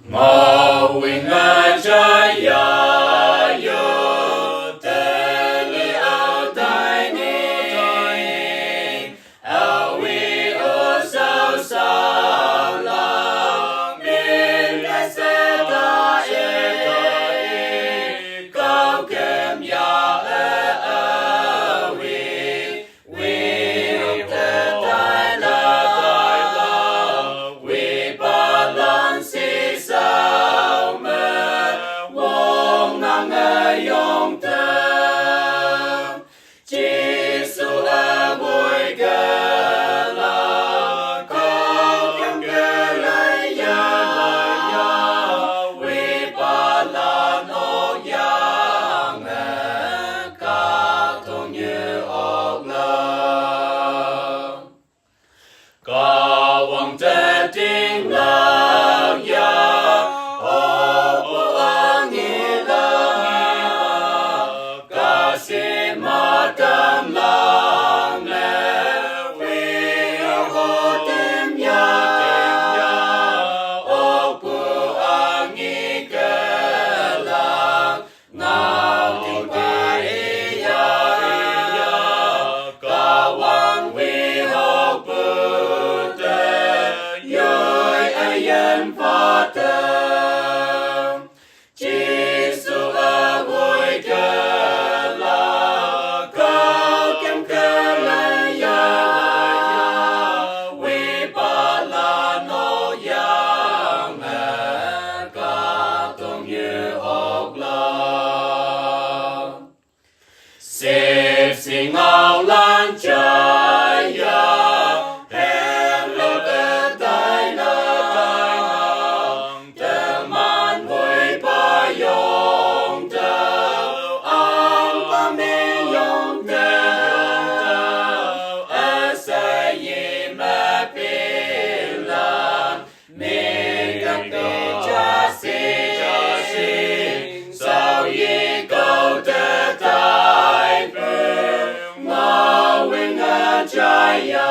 Mauinga jaya yo teli au tai ni au vi o sao sao la min la se ta cao kem ya vi te tai la vi ba lan si sao me wong nang yong te Giêsu vui ke la cao kem ke lai ya vi ba lan o yang ca thong như ốc la ca vọng te ting lang ya o bu ang ila ca si ma tam lang le vi ho tim ya o bu ang i ke lang ngao ting pa ya ca wang vi ho bu te yoi ayen fa te Giêsu vui ke la cao kem ke lai ya vi ba la no yang ca thong như ốc la xếp xì ngao lan trái ya em lo te tai nang te man vui ba yong te ang pa me yong te a sa yi ma pi lan me gặp đi cha si sao yi câu te tai phương ngao wing a jaya